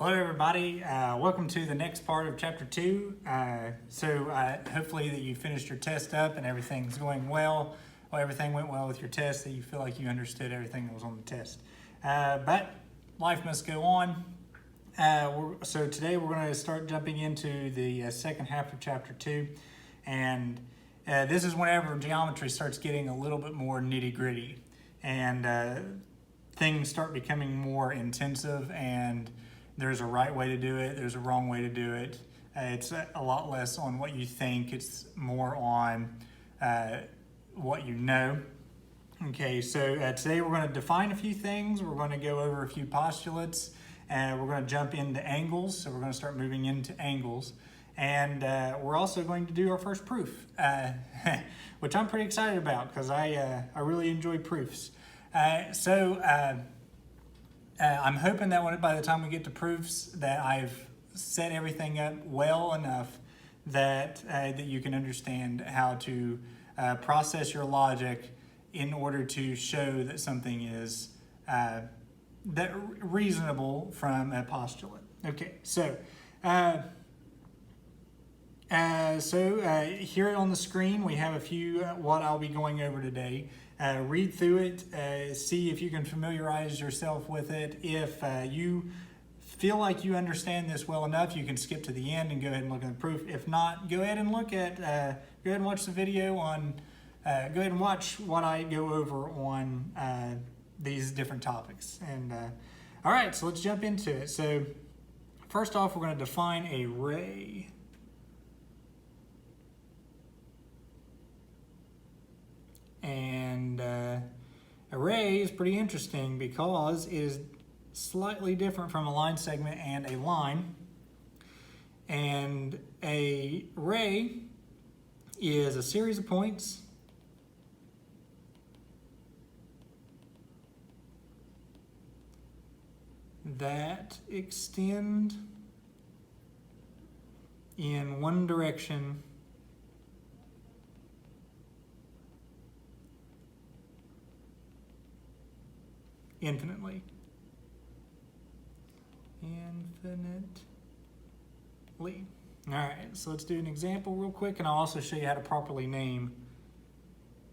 Hello everybody, welcome to the next part of chapter 2. Hopefully that you finished your test up and everything's going well, or everything went well with your test, that you feel like you understood everything that was on the test. But life must go on. So today we're going to start jumping into the second half of chapter 2, and this is whenever geometry starts getting a little bit more nitty-gritty and things start becoming more intensive, and there's a right way to do it, there's a wrong way to do it. It's a lot less on what you think, it's more on what you know. Okay, so today we're going to define a few things, we're going to go over a few postulates, and we're going to jump into angles, so we're going to start moving into angles. And we're also going to do our first proof, which I'm pretty excited about because I really enjoy proofs. I'm hoping that by the time we get to proofs that I've set everything up well enough that you can understand how to process your logic in order to show that something is reasonable from a postulate. Okay, so here on the screen we have a few what I'll be going over today. Read through it, see if you can familiarize yourself with it. If you feel like you understand this well enough, you can skip to the end and go ahead and look at the proof. If not, go ahead and go ahead and watch the video on. Go ahead and watch what I go over on these different topics. And all right, so let's jump into it. So first off, we're going to define a ray. And array is pretty interesting because it is slightly different from a line segment and a line. And a ray is a series of points that extend in one direction infinitely. All right, so let's do an example real quick, and I'll also show you how to properly name.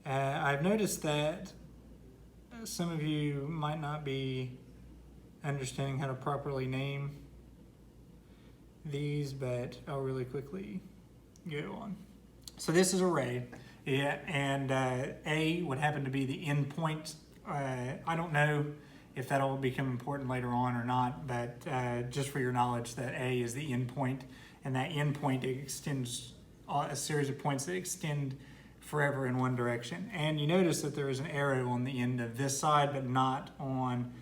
I've noticed that some of you might not be understanding how to properly name these, but I'll really quickly go on. So this is a ray, and A would happen to be the end point. I don't know if that'll become important later on or not, but just for your knowledge that A is the end point, and that end point extends a series of points that extend forever in one direction. And you notice that there is an arrow on the end of this side, but not on,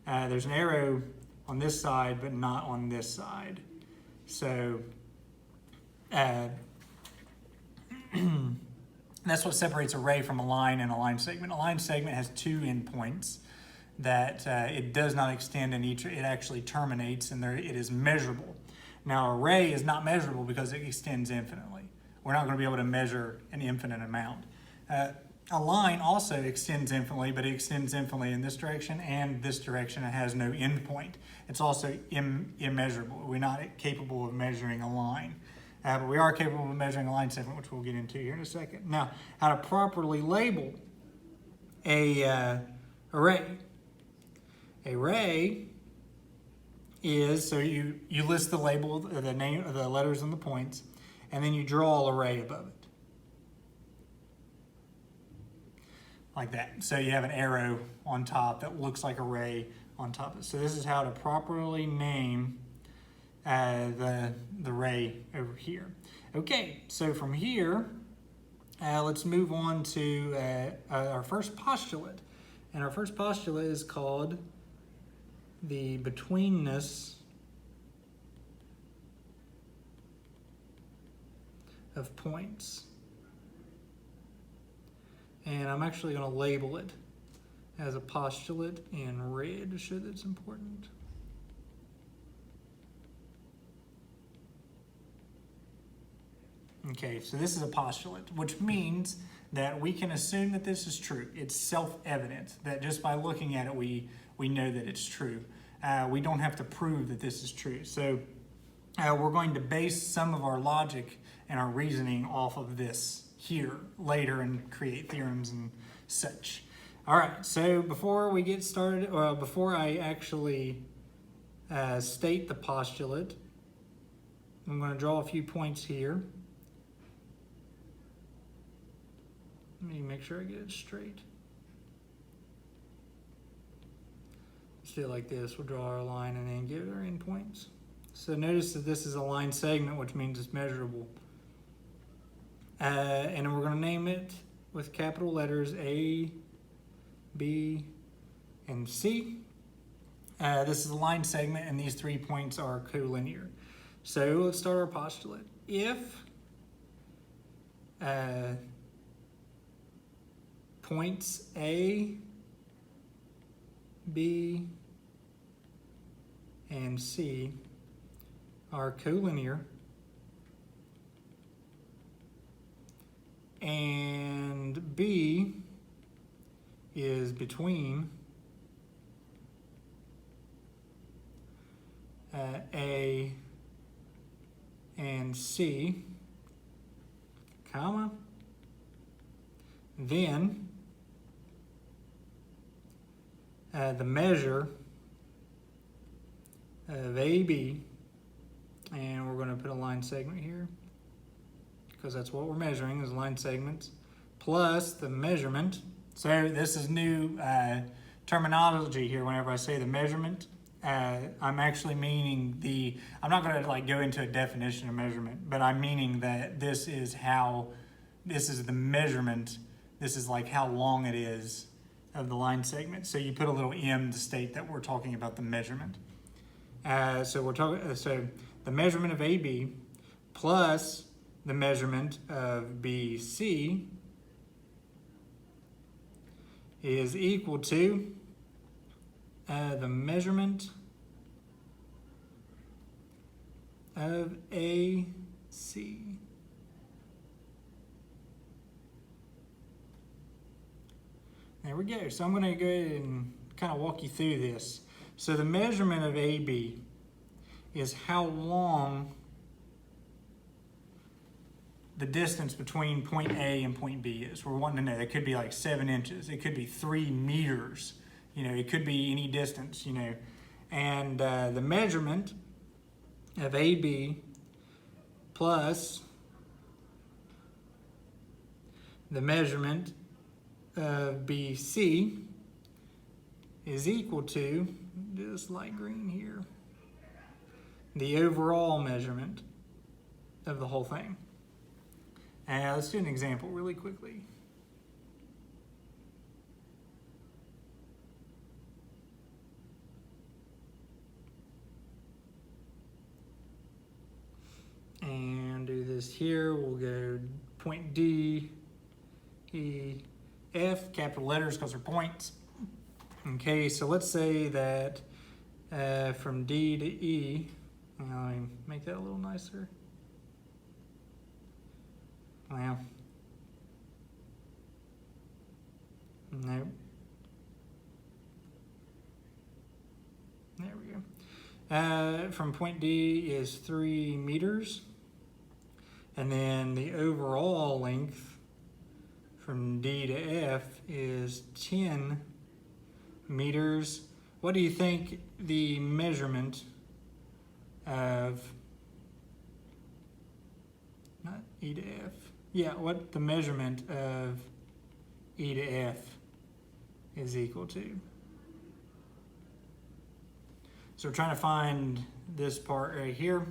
there's an arrow on this side, but not on this side. So that's what separates a ray from a line and a line segment. A line segment has two endpoints that it does not extend in each, it actually terminates, and it is measurable. Now a ray is not measurable because it extends infinitely. We're not going to be able to measure an infinite amount. A line also extends infinitely, but it extends infinitely in this direction and this direction. It has no endpoint. It's also immeasurable. We're not capable of measuring a line. But we are capable of measuring a line segment, which we'll get into here in a second. Now, how to properly label a ray. A ray is, so you list the label, the name, the letters and the points, and then you draw a ray above it. Like that. So you have an arrow on top that looks like a ray on top of it. So this is how to properly name the ray over here. Okay, so from here, let's move on to our first postulate. And our first postulate is called the betweenness of points. And I'm actually going to label it as a postulate in red to show that it's important. Okay, so this is a postulate, which means that we can assume that this is true. It's self-evident that just by looking at it, we know that it's true. we don't have to prove that this is true. So we're going to base some of our logic and our reasoning off of this here later and create theorems and such. All right, so before we get started, or before I actually state the postulate, I'm going to draw a few points here. Let me make sure I get it straight. Let's do it like this. We'll draw our line and then give our endpoints. So notice that this is a line segment, which means it's measurable. And we're going to name it with capital letters A, B, and C. This is a line segment, and these 3 points are collinear. So let's start our postulate. If points A, B, and C are collinear, and B is between A and C, comma, then the measure of AB, and we're going to put a line segment here because that's what we're measuring is line segments, plus the measurement. So this is new terminology here. Whenever I say the measurement, I'm actually meaning I'm not going to like go into a definition of measurement, but I'm meaning that this is the measurement. This is like how long it is of the line segment. So you put a little M to state that we're talking about the measurement. So the measurement of AB plus the measurement of BC is equal to the measurement of AC. There we go. So I'm going to go ahead and kind of walk you through this. So the measurement of AB is how long the distance between point A and point B is. We're wanting to know. It could be like 7 inches. It could be 3 meters. It could be any distance, And the measurement of AB plus the measurement of BC is equal to, this light green here, the overall measurement of the whole thing. And let's do an example really quickly. And do this here. We'll go point D, E, F, capital letters because they're points. Okay, so let's say that from D to E, let me make that a little nicer. Well, nope. There we go. From point D is 3 meters. And then the overall length from D to F is 10 meters. What do you think the measurement of, not E to F, what the measurement of E to F is equal to? So we're trying to find this part right here.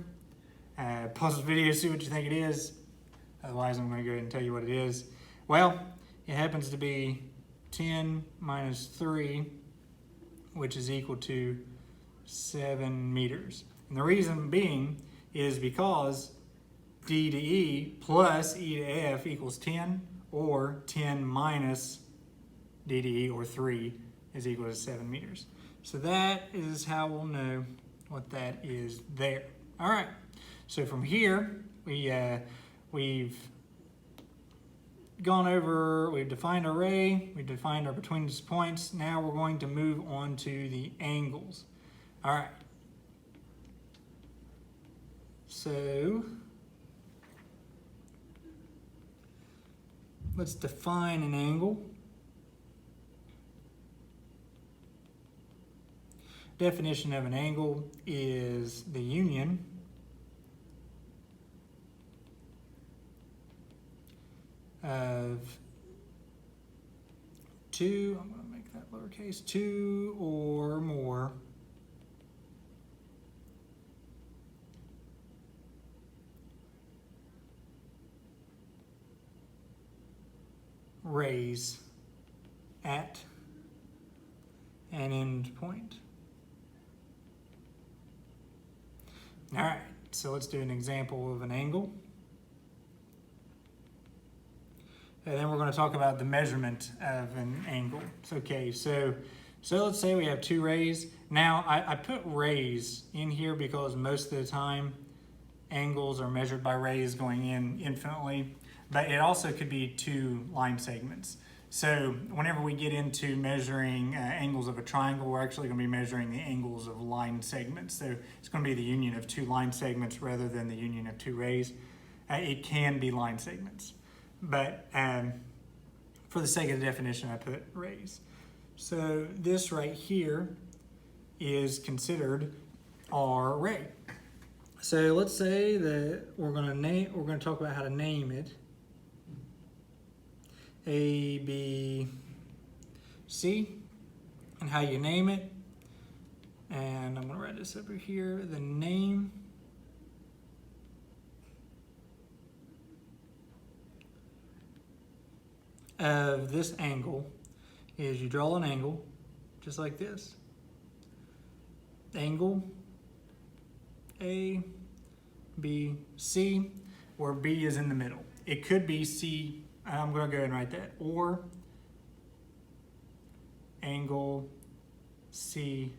Pause the video, see what you think it is. Otherwise, I'm going to go ahead and tell you what it is. Well, it happens to be 10 minus 3, which is equal to 7 meters. And the reason being is because D to E plus E to F equals 10, or 10 minus D to E, or 3, is equal to 7 meters. So that is how we'll know what that is there. All right. So from here, we've gone over, we've defined our ray, we've defined our between points. Now we're going to move on to the angles. All right. So let's define an angle. Definition of an angle is the union of two, I'm going to make that lowercase, two or more rays at an end point. All right, so let's do an example of an angle. And then we're going to talk about the measurement of an angle. Okay, so let's say we have two rays. Now, I put rays in here because most of the time angles are measured by rays going in infinitely, but it also could be two line segments. So whenever we get into measuring angles of a triangle, we're actually going to be measuring the angles of line segments. So it's going to be the union of two line segments rather than the union of two rays. It can be line segments, but for the sake of the definition, I put rays. So this right here is considered our ray. So let's say that we're going to talk about how to name it. A, B, C, and how you name it. And I'm going to write this over here. The name of this angle is you draw an angle just like this. Angle A, B, C, where B is in the middle. It could be C. I'm going to go ahead and write that. Or angle CBA.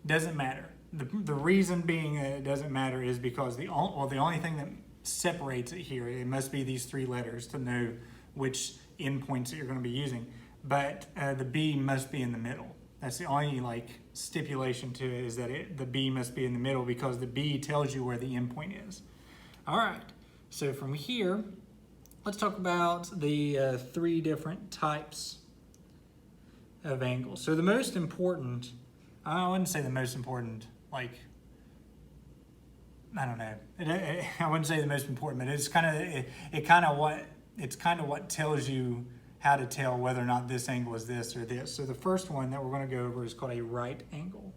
Doesn't matter. The reason being that it doesn't matter is because the only thing that separates it here, it must be these three letters to know which endpoints that you're going to be using. But the B must be in the middle. That's the only stipulation to it, is that the B must be in the middle because the B tells you where the endpoint is. All right. So from here, let's talk about the three different types of angles. So the most important, I wouldn't say the most important, I don't know. I wouldn't say the most important, but it's kind of what tells you how to tell whether or not this angle is this or this. So the first one that we're going to go over is called a right angle.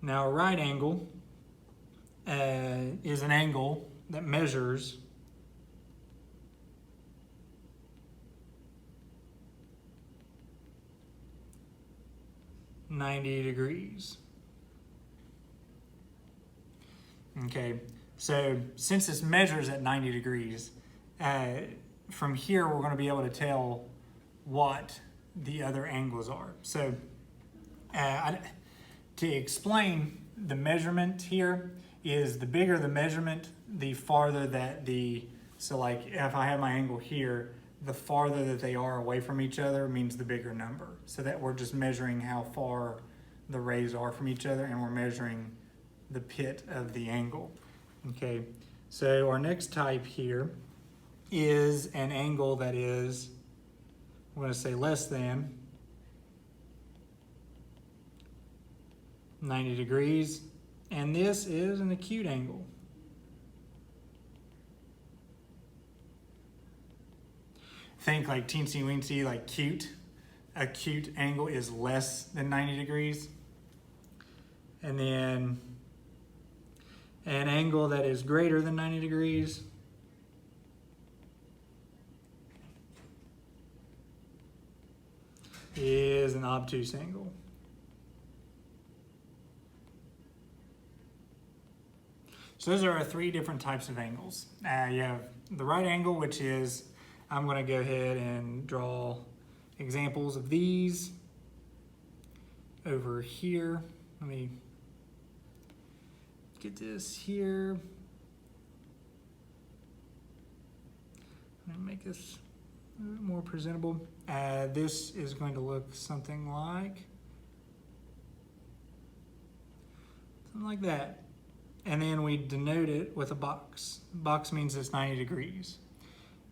Now, a right angle is an angle that measures 90 degrees. Okay, so since this measures at 90 degrees, from here we're going to be able to tell what the other angles are. So to explain the measurement here is the bigger the measurement, the farther that so if I have my angle here, the farther that they are away from each other means the bigger number. So that we're just measuring how far the rays are from each other, and we're measuring the pit of the angle. Okay, so our next type here is an angle that is, I'm going to say less than 90 degrees, and this is an acute angle. Think like teensy weensy, like cute. Acute angle is less than 90 degrees. And then an angle that is greater than 90 degrees is an obtuse angle. So those are our three different types of angles. You have the right angle, which is, I'm going to go ahead and draw examples of these over here. Let me get this here. I'm going to make this more presentable. This is going to look something like that. And then we denote it with a box. Box means it's 90 degrees.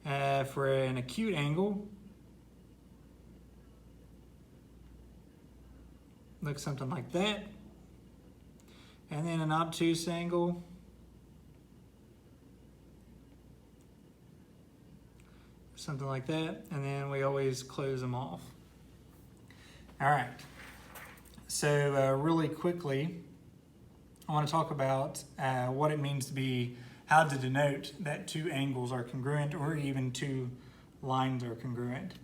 For an acute angle, looks something like that. And then an obtuse angle, something like that. And then we always close them off. All right. So really quickly, I want to talk about what it means to be, how to denote that two angles are congruent or even two lines are congruent.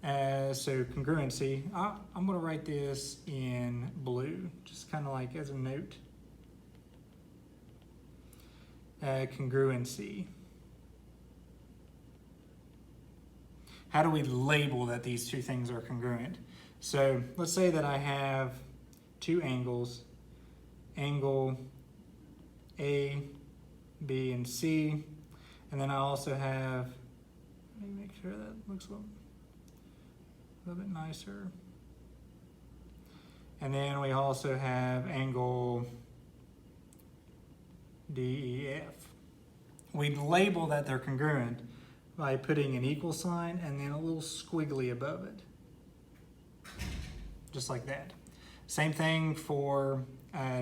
So congruency, I'm going to write this in blue, just kind of like as a note. Congruency. How do we label that these two things are congruent? So let's say that I have two angles, angle A, B, and C, and then I also have, let me make sure that looks a little bit nicer. And then we also have angle DEF. We label that they're congruent by putting an equal sign and then a little squiggly above it. Just like that. Same thing for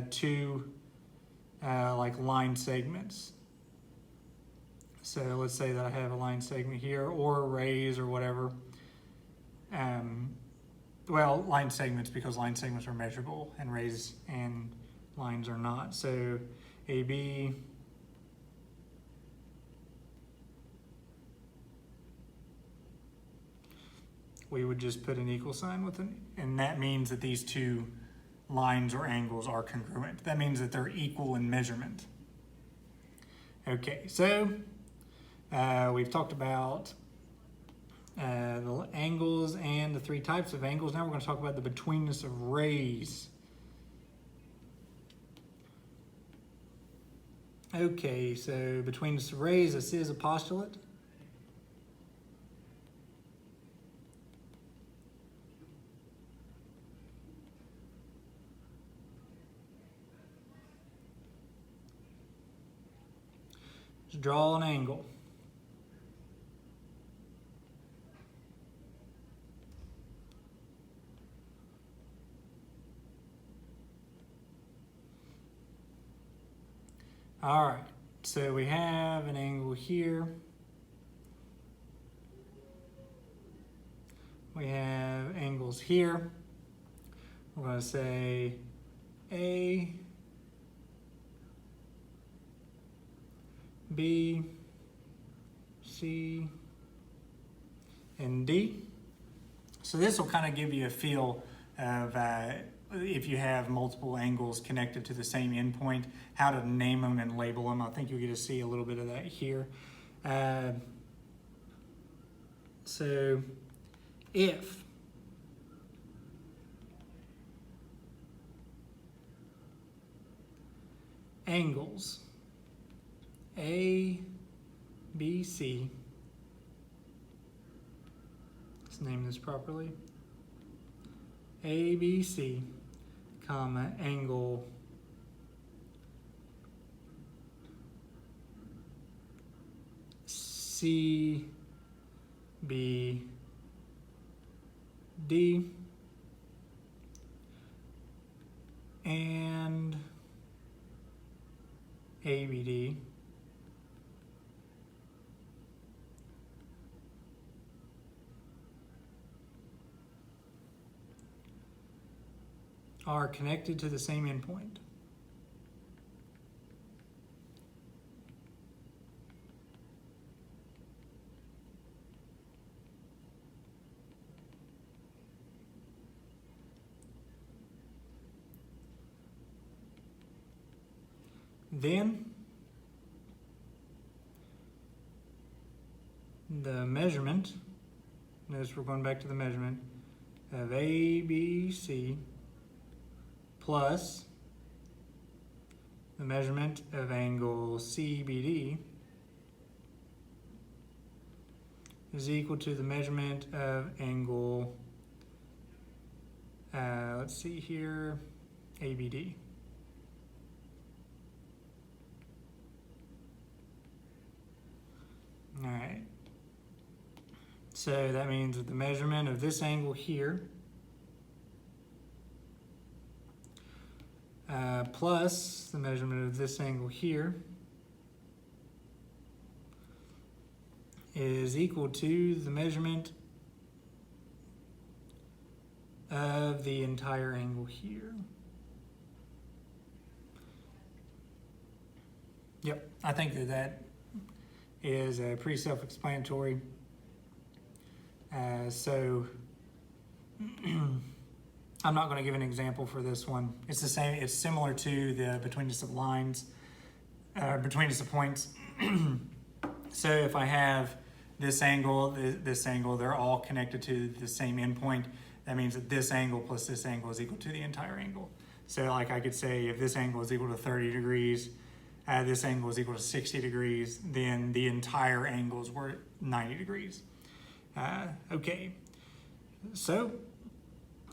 two like line segments. So let's say that I have a line segment here or rays or whatever. Well, line segments, because line segments are measurable and rays and lines are not. So AB, we would just put an equal sign with it, and that means that these two lines or angles are congruent. That means that they're equal in measurement. Okay, so we've talked about the angles and the three types of angles. Now we're going to talk about the betweenness of rays. Okay, so betweenness of rays, this is a postulate. Just draw an angle. All right, so we have an angle here. We have angles here. We're going to say A, B, C, and D. So this will kind of give you a feel of if you have multiple angles connected to the same endpoint, how to name them and label them. I think you'll get to see a little bit of that here. So if angles A, B, C, let's name this properly, A, B, C, comma, angle C, B, D, and ABD, are connected to the same endpoint. Then the measurement, notice we're going back to the measurement of ABC plus the measurement of angle CBD is equal to the measurement of angle, let's see here, ABD. All right. So that means that the measurement of this angle here plus the measurement of this angle here is equal to the measurement of the entire angle here. Yep, I think that is pretty self-explanatory. So I'm not going to give an example for this one. It's the same. It's similar to the betweenness of lines, betweenness of points. So if I have this angle, they're all connected to the same endpoint. That means that this angle plus this angle is equal to the entire angle. So like I could say if this angle is equal to 30 degrees, this angle is equal to 60 degrees, then the entire angles were 90 degrees. Okay, so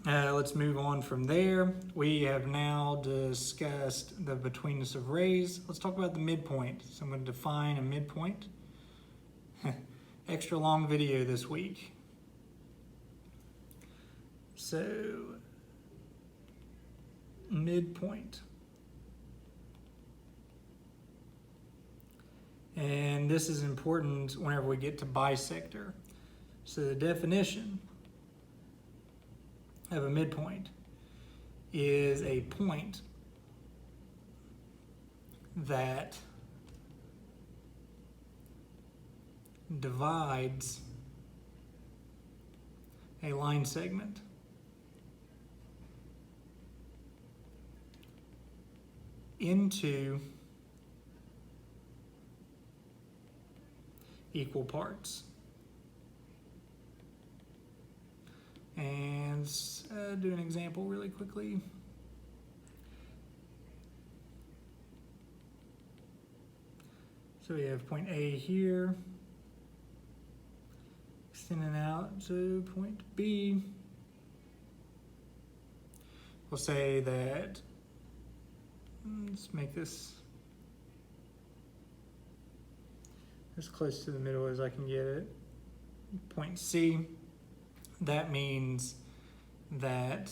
let's move on from there. We have now discussed the betweenness of rays. Let's talk about the midpoint. So I'm going to define a midpoint. Extra long video this week. So, midpoint. And this is important whenever we get to bisector. So the definition of a midpoint is a point that divides a line segment into equal parts. And do an example really quickly. So we have point A here, extending out to point B. We'll say that, let's make this as close to the middle as I can get it. Point C, that means that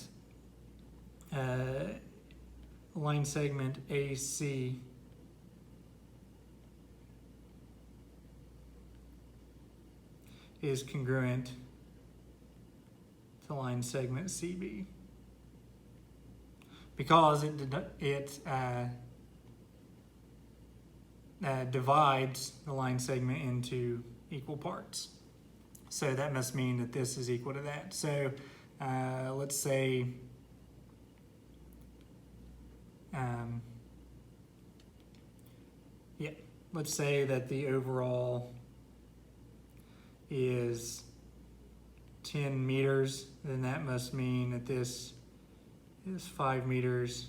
line segment AC is congruent to line segment CB because it divides the line segment into equal parts. So that must mean that this is equal to that. So let's say let's say that the overall is 10 meters, then that must mean that this is 5 meters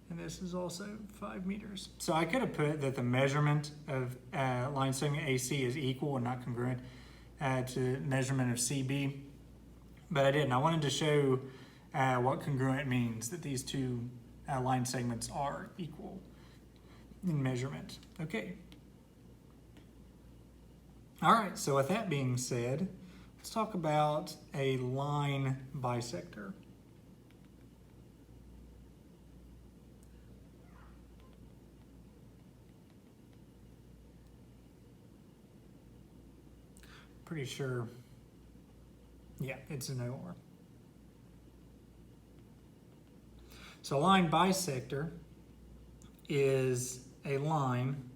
and this is also 5 meters. So I could have put that the measurement of line segment AC is equal and not congruent to measurement of CB, but I didn't. I wanted to show what congruent means, that these two line segments are equal in measurement. Okay. All right, so with that being said, let's talk about a line bisector. Pretty sure, yeah, it's an OR. So a line bisector is a line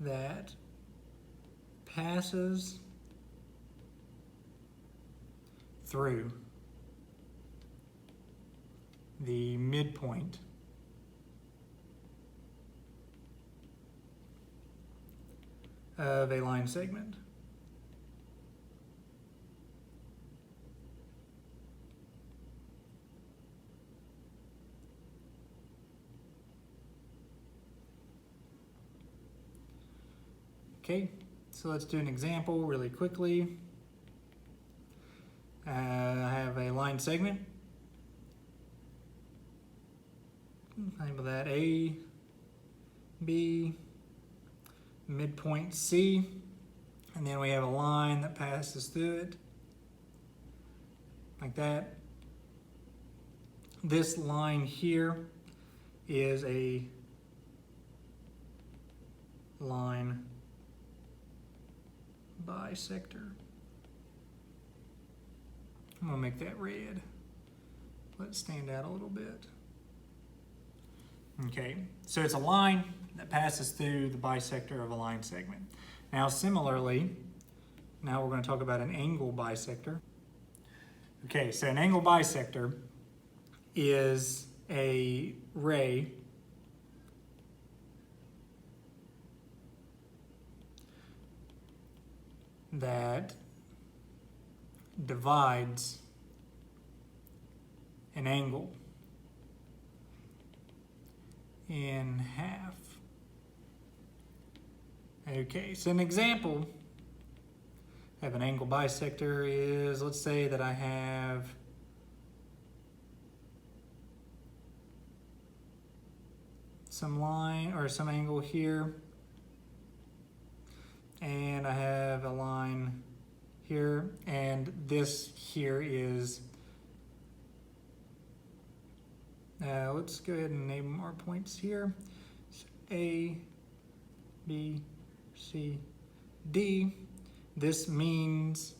that passes through the midpoint of a line segment. Okay, so let's do an example really quickly. I have a line segment. Label that A, B, midpoint C, and then we have a line that passes through it, like that. This line here is a line bisector. I'm gonna make that red. Let it stand out a little bit. Okay, so it's a line that passes through the bisector of a line segment. Now similarly, now we're going to talk about an angle bisector. Okay, so an angle bisector is a ray that divides an angle in half. Okay, so an example of an angle bisector is, let's say that I have some line or some angle here, and I have a line here, and this here is, let's go ahead and name our points here. So A, B, C, D. This means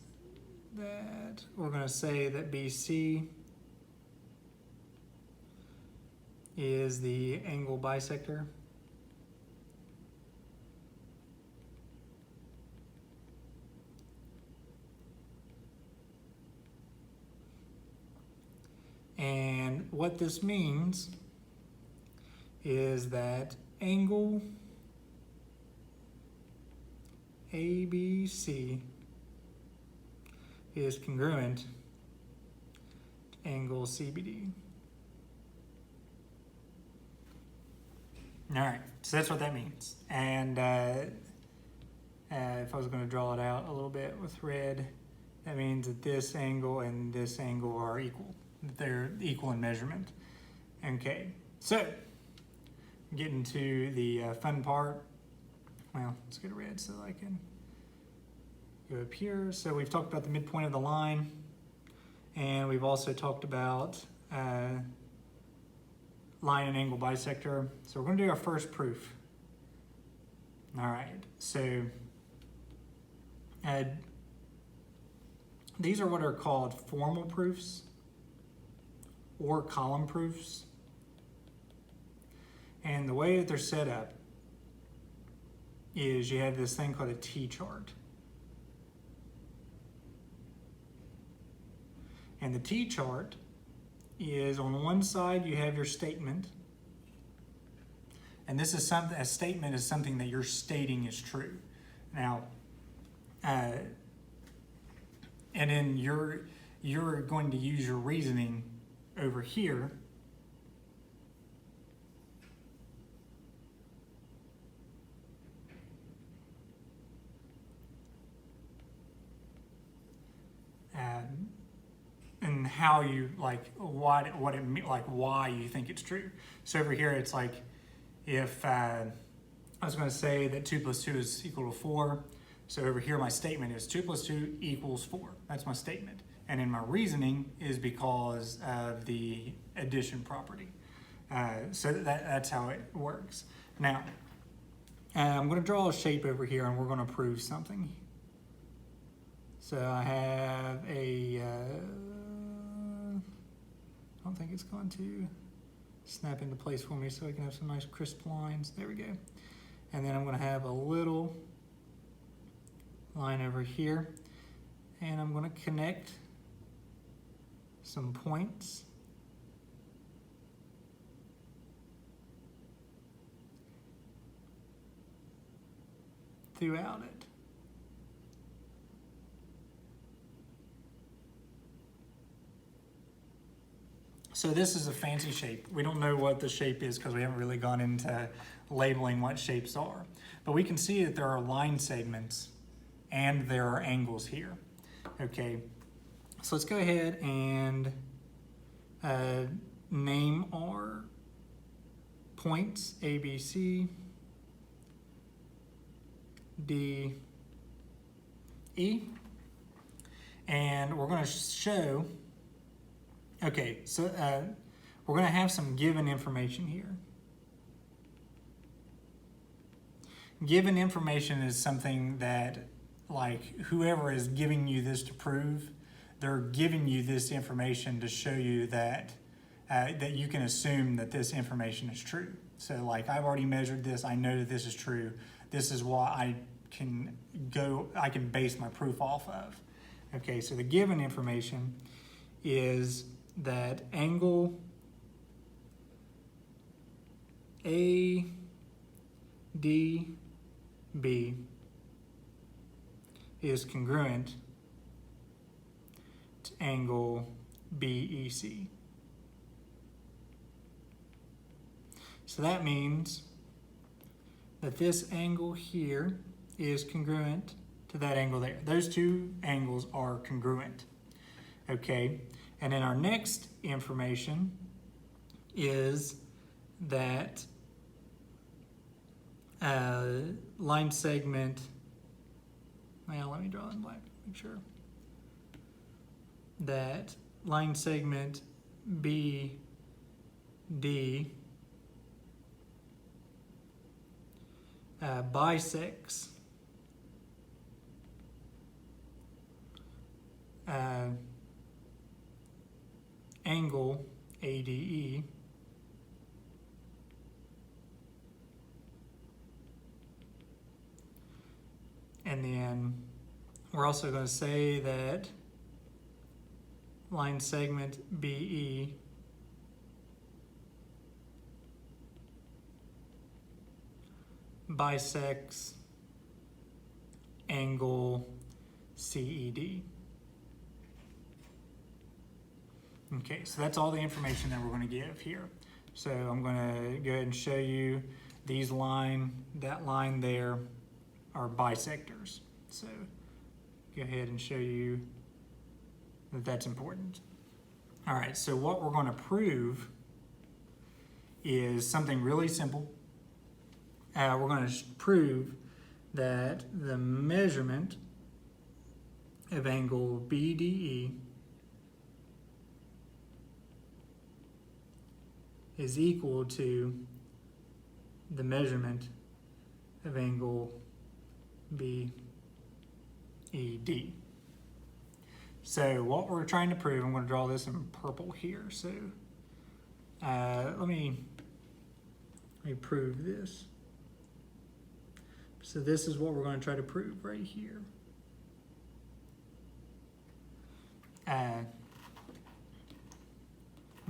that we're going to say that BC is the angle bisector. And what this means is that angle ABC is congruent to angle CBD. All right, so that's what that means. And if I was going to draw it out a little bit with red, that means that this angle and this angle are equal. They're equal in measurement. Okay, so getting to the fun part. Well, let's get red so I can go up here. So we've talked about the midpoint of the line, and we've also talked about line and angle bisector. So we're going to do our first proof. All right, so these are what are called formal proofs or column proofs. And the way that they're set up is you have this thing called a T-chart. And the T-chart is, on one side you have your statement. And this is something, a statement is something that you're stating is true. Now, and then you're going to use your reasoning over here and how you why you think it's true. So over here it's like, if I was going to say that 2 plus 2 is equal to 4, so over here my statement is 2 plus 2 equals 4. That's my statement. And then my reasoning is because of the addition property. So that's how it works. Now, I'm going to draw a shape over here, and we're going to prove something. So I have a, I don't think it's going to snap into place for me, so I can have some nice crisp lines. There we go. And then I'm going to have a little line over here, and I'm going to connect some points throughout it. So this is a fancy shape. We don't know what the shape is because we haven't really gone into labeling what shapes are. But we can see that there are line segments and there are angles here. Okay, so let's go ahead and name our points A, B, C, D, E. And we're going to show, okay, so we're going to have some given information here. Given information is something that, like, whoever is giving you this to prove, they're giving you this information to show you that that you can assume that this information is true. So, like, I've already measured this. I know that this is true. This is what I can base my proof off of. Okay, so the given information is that angle ADB is congruent to angle BEC. So that means that this angle here is congruent to that angle there. Those two angles are congruent. Okay, and then our next information is that line segment, well, let me draw in black, make sure, that line segment BD bisects angle ADE and then we're also going to say that line segment BE bisects angle CED. Okay, so that's all the information that we're going to give here. So I'm going to go ahead and show you these that line there are bisectors. So go ahead and show you that that's important. All right, so what we're going to prove is something really simple. We're going to prove that the measurement of angle BDE is equal to the measurement of angle BED. So what we're trying to prove, I'm going to draw this in purple here. So let me prove this. So this is what we're going to try to prove right here. I'm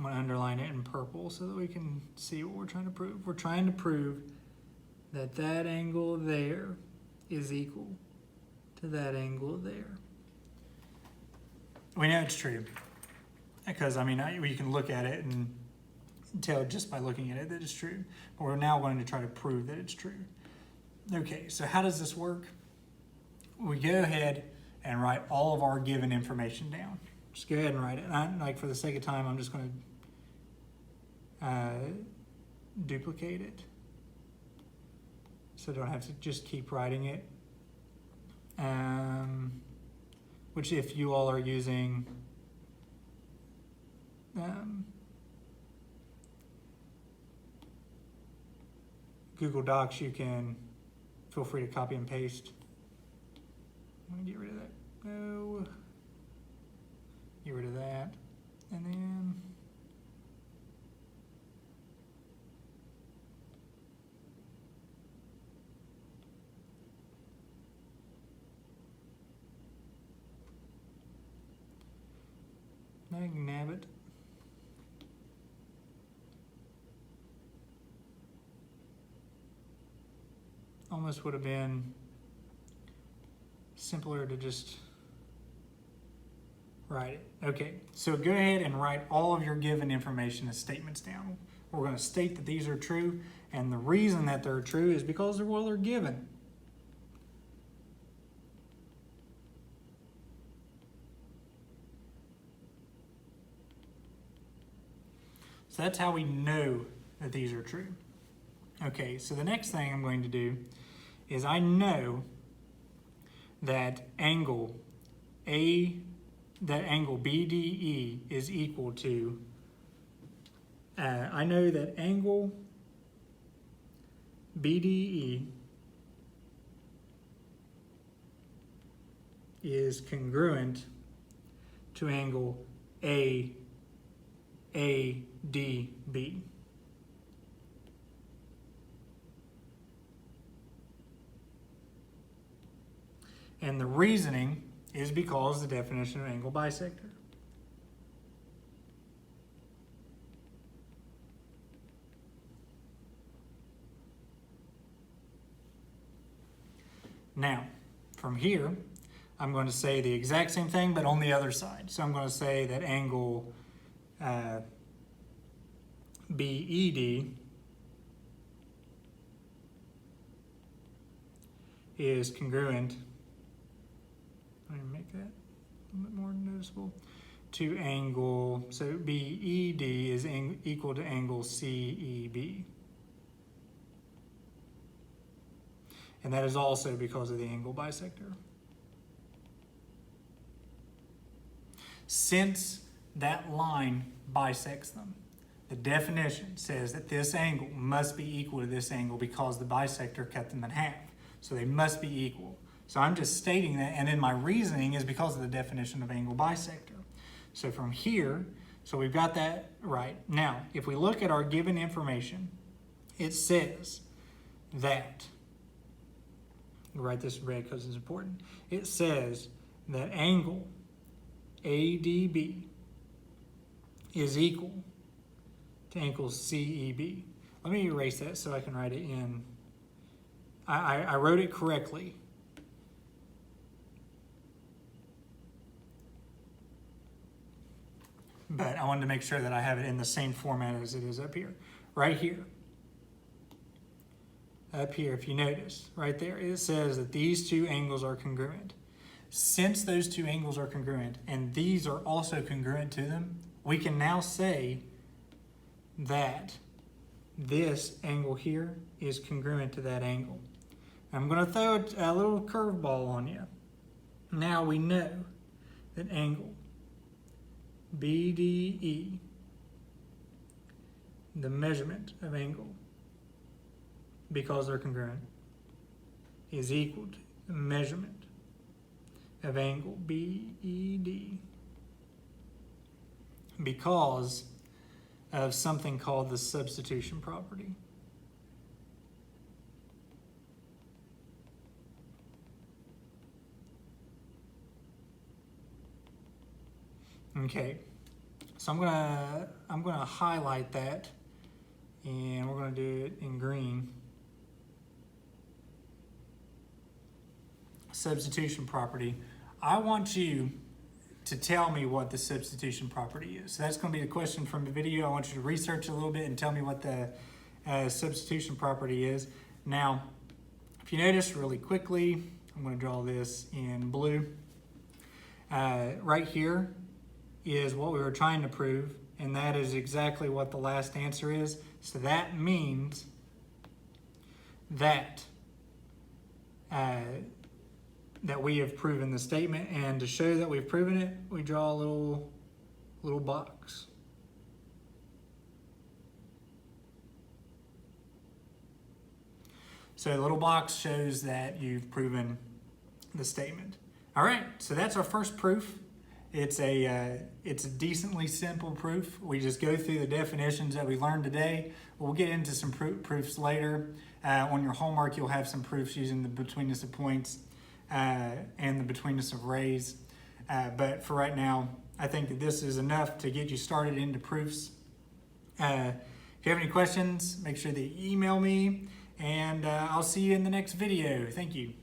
going to underline it in purple so that we can see what we're trying to prove. We're trying to prove that that angle there is equal to that angle there. We know it's true because, I mean, we can look at it and tell just by looking at it that it's true. But we're now going to try to prove that it's true. Okay, so how does this work? We go ahead and write all of our given information down. Just go ahead and write it. And like, for the sake of time, I'm just going to duplicate it so I don't have to just keep writing it. Which, if you all are using Google Docs, you can feel free to copy and paste. I'm gonna get rid of that. No. Get rid of that. And then nab it. Almost would have been simpler to just Write it. Okay, so go ahead and write all of your given information as statements down. We're going to state that these are true, and the reason that they're true is because they're given. So that's how we know that these are true. Okay, so the next thing I'm going to do is I know that angle BDE is equal to, I know that angle BDE is congruent to angle ADB. And the reasoning is because the definition of angle bisector. Now, from here, I'm going to say the exact same thing, but on the other side. So I'm going to say that angle BED is congruent, let me make that a little bit more noticeable, to angle, so BED is equal to angle CEB. And that is also because of the angle bisector. Since that line bisects them, the definition says that this angle must be equal to this angle because the bisector cut them in half. So they must be equal. So I'm just stating that, and then my reasoning is because of the definition of angle bisector. So from here, so we've got that right. Now, if we look at our given information, it says that, I'll write this in red because it's important. It says that angle ADB is equal to angle CEB. Let me erase that so I can write it in. I wrote it correctly. But I wanted to make sure that I have it in the same format as it is up here. Right here. Up here, if you notice, right there, it says that these two angles are congruent. Since those two angles are congruent, and these are also congruent to them, we can now say that this angle here is congruent to that angle. I'm going to throw a little curveball on you. Now we know that angle BDE, the measurement of angle, because they're congruent, is equal to the measurement of angle BED because of something called the substitution property. Okay, so I'm gonna highlight that, and we're gonna do it in green. Substitution property. I want you to tell me what the substitution property is. So that's going to be a question from the video. I want you to research a little bit and tell me what the substitution property is. Now, if you notice really quickly, I'm going to draw this in blue. Right here is what we were trying to prove, and that is exactly what the last answer is. So that means that that we have proven the statement, and to show that we've proven it, we draw a little box. So the little box shows that you've proven the statement. All right, so that's our first proof. It's a decently simple proof. We just go through the definitions that we learned today. We'll get into some proofs later. On your homework, you'll have some proofs using the betweenness of points and the betweenness of rays. But for right now, I think that this is enough to get you started into proofs. If you have any questions, make sure that you email me, and I'll see you in the next video. Thank you.